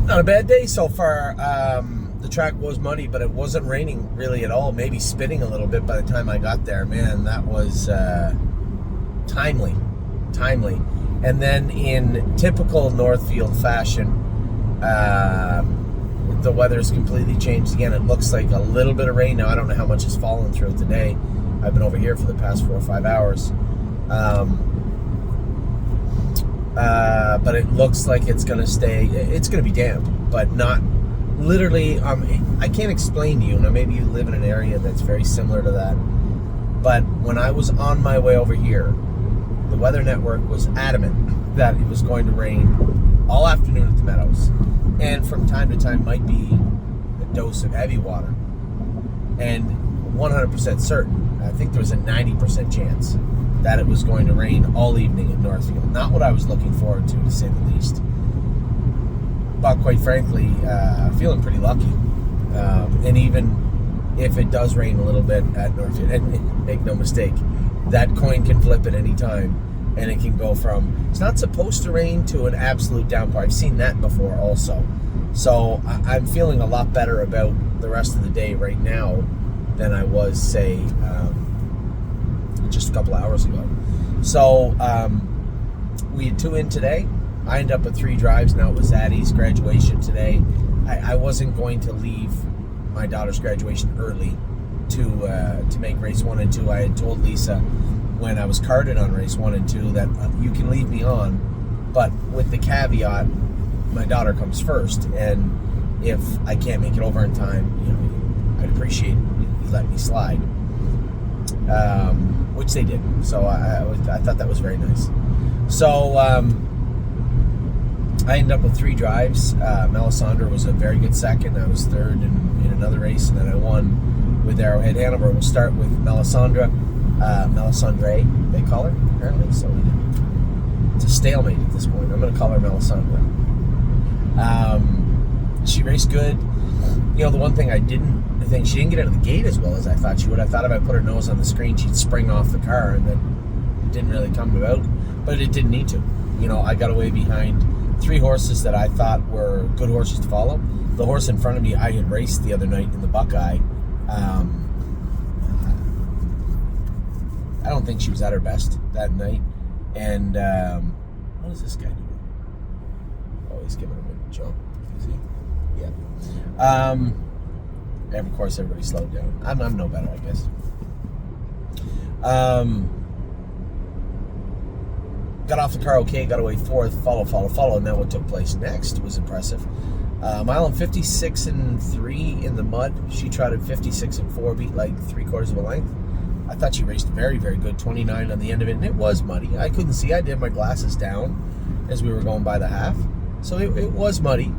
Not a bad day so far. The track was muddy, but it wasn't raining really at all. Maybe spitting a little bit by the time I got there. Man, that was timely. And then in typical Northfield fashion, the weather's completely changed again. It looks like a little bit of rain now. I don't know how much has fallen throughout the day. I've been over here for the past 4 or 5 hours. But it looks like it's going to stay. It's going to be damp, but not literally. I can't explain to you. Now, maybe you live in an area that's very similar to that. But when I was on my way over here, the Weather Network was adamant that it was going to rain all afternoon at the Meadows, and from time to time might be a dose of heavy water. And 100% certain, I think there was a 90% chance that it was going to rain all evening in Northfield. Not what I was looking forward to say the least. But quite frankly, feeling pretty lucky. And even if it does rain a little bit at Northfield, and make no mistake, that coin can flip at any time, and it can go from it's not supposed to rain to an absolute downpour. I've seen that before also. So I'm feeling a lot better about the rest of the day right now than I was, say, just a couple hours ago. So we had 2 in today. I ended up with 3 drives. Now it was Addie's graduation today. I wasn't going to leave my daughter's graduation early to make race 1 and 2. I had told Lisa when I was carded on race 1 and 2 that you can leave me on, but with the caveat, my daughter comes first, and if I can't make it over in time, I'd appreciate you let me slide. Which they did. So I thought that was very nice. So I ended up with 3 drives. Melisandre was a very good second. I was third in another race, and then I won with Arrowhead Hannover. We'll start with Melisandre, they call her, apparently. So it's a stalemate at this point. I'm going to call her Melisandre. She raced good. The one thing I think she didn't get out of the gate as well as I thought she would. I thought if I put her nose on the screen, she'd spring off the car, and then it didn't really come about. But it didn't need to. I got away behind 3 horses that I thought were good horses to follow. The horse in front of me, I had raced the other night in the Buckeye. I don't think she was at her best that night. And what is this guy doing? Oh, he's giving him a jump. Is he? Yeah. And of course, everybody slowed down. I'm no better, I guess. Got off the car okay, got away 4th, follow, and then what took place next was impressive. Mile and 56 and 3 in the mud. She trotted 56 and 4, beat like 3/4 of a length. I thought she raced very, very good, 29 on the end of it, and it was muddy. I couldn't see. I did my glasses down as we were going by the half, so it was muddy.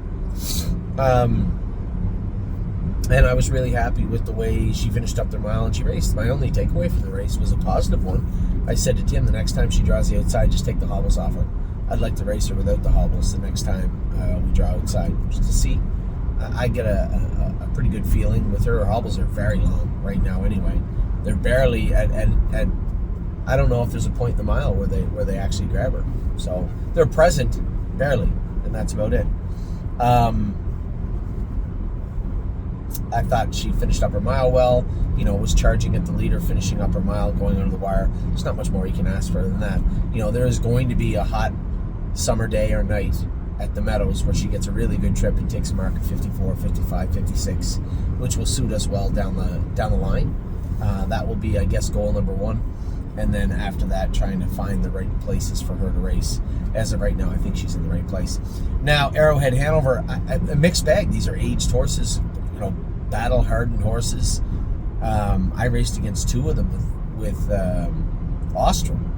And I was really happy with the way she finished up the mile and she raced. My only takeaway from the race was a positive one. I said to Tim, the next time she draws the outside, just take the hobbles off her. I'd like to race her without the hobbles the next time we draw outside, just to see. I get a pretty good feeling with her. Her hobbles are very long right now anyway. They're barely at I don't know if there's a point in the mile where they actually grab her. So they're present, barely, and that's about it. I thought she finished up her mile well, was charging at the leader, finishing up her mile, going under the wire. There's not much more you can ask for than that. There is going to be a hot summer day or night at the Meadows where she gets a really good trip and takes a mark of 54, 55, 56, which will suit us well down the line. That will be, I guess, goal number 1. And then after that, trying to find the right places for her to race. As of right now, I think she's in the right place. Now, Arrowhead Hannover, a mixed bag. These are aged horses, battle-hardened horses. I raced against 2 of them with Ostrom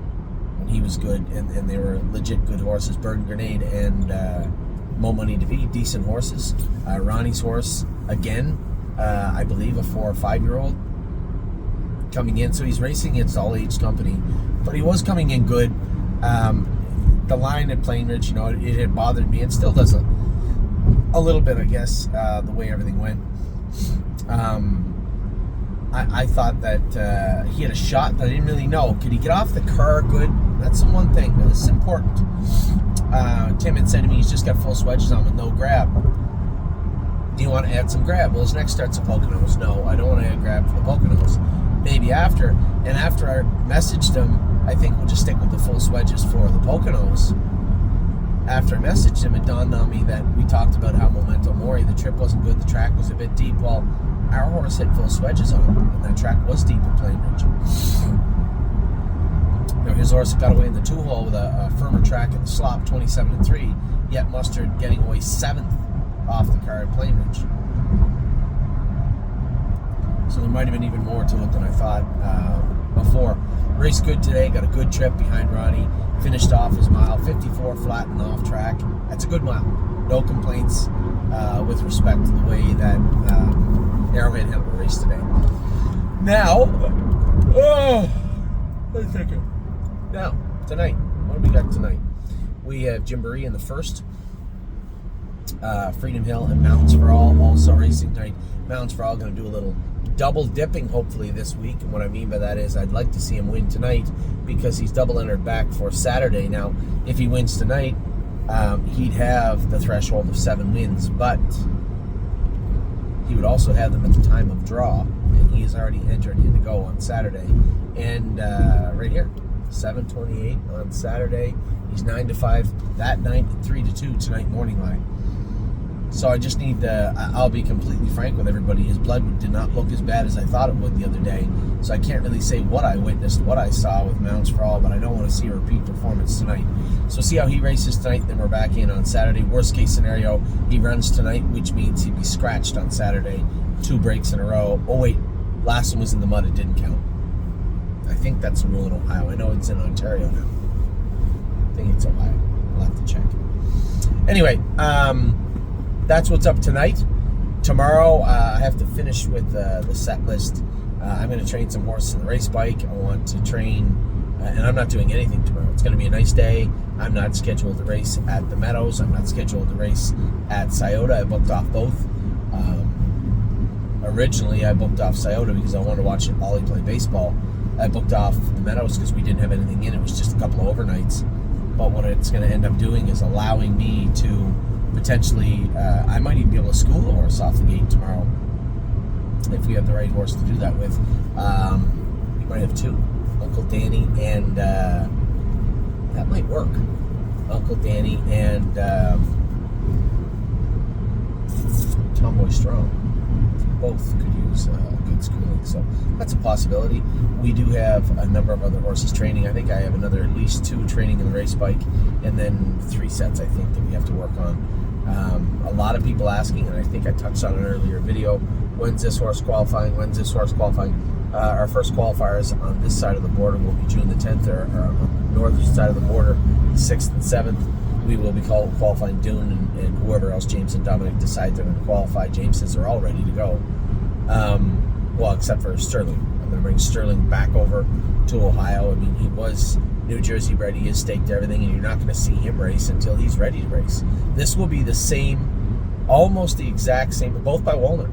when he was good, and they were legit good horses. Bird and Grenade and Mo Money to Be, decent horses. Ronnie's horse, again, I believe a 4 or 5-year-old coming in. So he's racing against all-age company, but he was coming in good. The line at Plainridge, it had bothered me. It still does a little bit, I guess, the way everything went. I thought that he had a shot, but I didn't really know. Could he get off the car good? That's the one thing. This is important. Tim had said to me, he's just got full swedges on with no grab. Do you want to add some grab? Well, his neck starts at Poconos. No, I don't want to add grab for the Poconos. Maybe after. And after I messaged him, I think we'll just stick with the full swedges for the Poconos. After I messaged him, it dawned on me that we talked about how Memento Mori, the trip wasn't good, the track was a bit deep. Well, our horse had full swedges on him, and that track was deep at Plain Ridge. Now, his horse got away in the 2-hole with a firmer track in the slop, 27-3, yet mustered getting away 7th off the car at Plain Ridge. So there might have been even more to it than I thought before. Raced good today, got a good trip behind Ronnie, finished off his mile, 54 flat and off track. That's a good mile. No complaints with respect to the way that Arrowhead Hannover raced today. Now, now, tonight, what do we got tonight? We have Gymboree in the first, Freedom Hill and Mountains for All also racing tonight. Mountains for All going to do a little double dipping hopefully this week, and what I mean by that is I'd like to see him win tonight because he's double entered back for Saturday. Now, if he wins tonight, he'd have the threshold of 7 wins, but he would also have them at the time of draw, and he is already entered in to go on Saturday. And right here, 7:28 on Saturday. He's 9-5 that night, 3-2 tonight morning line. So I just need to, I'll be completely frank with everybody, his blood did not look as bad as I thought it would the other day. So I can't really say what I witnessed, what I saw with Mounts for All, but I don't want to see a repeat performance tonight. So see how he races tonight, then we're back in on Saturday. Worst case scenario, he runs tonight, which means he'd be scratched on Saturday, 2 breaks in a row. Oh wait, last one was in the mud, it didn't count. I think that's a rule in Ohio. I know it's in Ontario now. I think it's Ohio. I'll have to check. Anyway, that's what's up tonight. Tomorrow, I have to finish with the set list. I'm going to train some horses in the race bike. I want to train, and I'm not doing anything tomorrow. It's going to be a nice day. I'm not scheduled to race at the Meadows. I'm not scheduled to race at Scioto. I booked off both. Originally, I booked off Scioto because I wanted to watch Ollie play baseball. I booked off the Meadows because we didn't have anything in. It was just a couple of overnights. But what it's going to end up doing is allowing me to potentially, I might even be able to school the horse off the gate tomorrow if we have the right horse to do that with. We might have 2, Uncle Danny and that might work. Uncle Danny and Tomboy Strong both could use good schooling, so that's a possibility. We do have a number of other horses training. I think I have another at least 2 training in the race bike, and then 3 sets I think that we have to work on. A lot of people asking, and I think I touched on an earlier video, when's this horse qualifying? Our first qualifiers on this side of the border will be June the 10th, or on the northern side of the border, 6th and 7th. We will be qualifying Dune and whoever else James and Dominic decide they're going to qualify. James says they're all ready to go. Well, except for Sterling. I'm going to bring Sterling back over to Ohio. I mean, he was New Jersey bred. He is staked everything, and you're not going to see him race until he's ready to race. This will be the same, almost the exact same, both by Walner,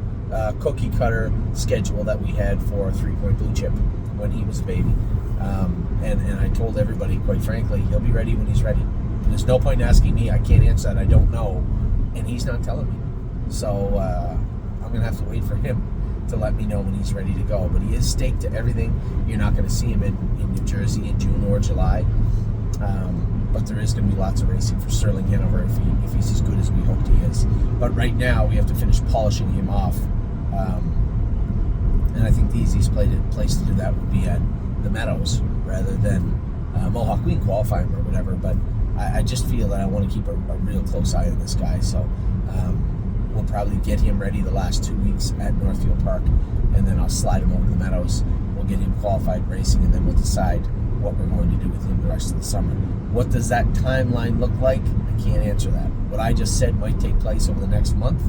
cookie cutter schedule that we had for 3-Point Blue Chip when he was a baby. And I told everybody, quite frankly, he'll be ready when he's ready. There's no point in asking me. I can't answer that. I don't know. And he's not telling me. So I'm going to have to wait for him to let me know when he's ready to go. But he is staked to everything. You're not going to see him in New Jersey in June or July. But there is going to be lots of racing for Sterling Hanover if he's as good as we hoped he is. But right now, we have to finish polishing him off. And I think the easiest place to do that would be at the Meadows rather than Mohawk. We can qualify him or whatever, but I just feel that I want to keep a real close eye on this guy. So we'll probably get him ready the last 2 weeks at Northfield Park, and then I'll slide him over to the Meadows. We'll get him qualified racing, and then we'll decide what we're going to do with him the rest of the summer. What does that timeline look like? I can't answer that. What I just said might take place over the next month,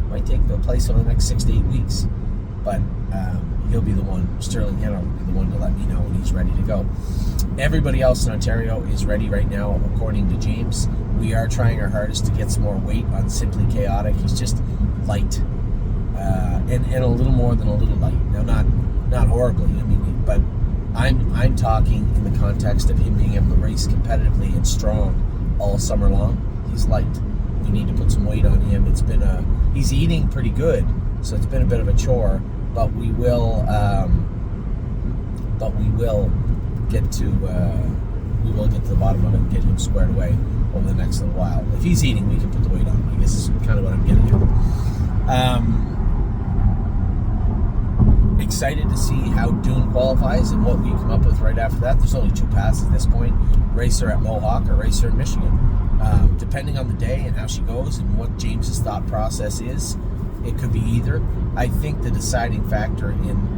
might take place over the next 6 to 8 weeks. But he'll be the one, Sterling Hanover will be the one to let me know when he's ready to go. Everybody else in Ontario is ready right now, according to James. We are trying our hardest to get some more weight on Simply Chaotic. He's just light, and a little more than a little light. Now, not horribly. I mean, but I'm talking in the context of him being able to race competitively and strong all summer long. He's light. We need to put some weight on him. He's eating pretty good, so it's been a bit of a chore, but we will get to the bottom of it and get him squared away over the next little while. If he's eating, we can put the weight on. I guess is kind of what I'm getting at. Excited to see how Dune qualifies and what we come up with right after that. There's only 2 paths at this point: racer at Mohawk or racer in Michigan. Depending on the day and how she goes and what James's thought process is, it could be either. I think the deciding factor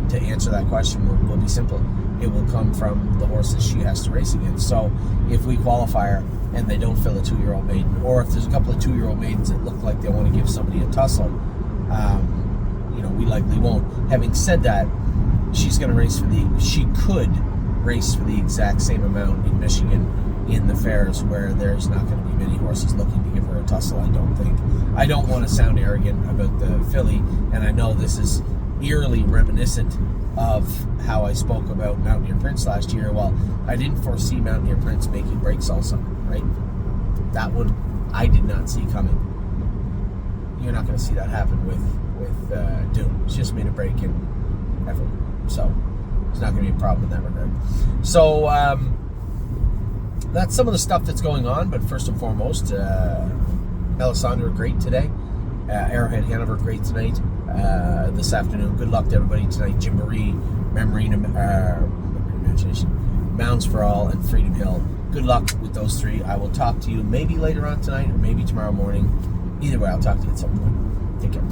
to answer that question will be simple. It will come from the horses she has to race against. So if we qualify her and they don't fill a 2-year-old maiden, or if there's a couple of 2-year-old maidens that look like they want to give somebody a tussle, we likely won't. Having said that, she could race for the exact same amount in Michigan in the fairs, where there's not going to be many horses looking to give her a tussle, I don't think. I don't want to sound arrogant about the filly, and I know this is eerily reminiscent of how I spoke about Mountaineer Prince last year. Well, I didn't foresee Mountaineer Prince making breaks all summer, right? That one I did not see coming. You're not going to see that happen with Dune. It's just made a break in effort, so it's not going to be a problem in that regard. So that's some of the stuff that's going on, but first and foremost, Alessandra great today. Arrowhead Hannover great tonight. This afternoon. Good luck to everybody tonight. Jim Marie, Marina Imagination, Mounds for All, and Freedom Hill. Good luck with those 3. I will talk to you maybe later on tonight or maybe tomorrow morning. Either way, I'll talk to you at some point. Take care.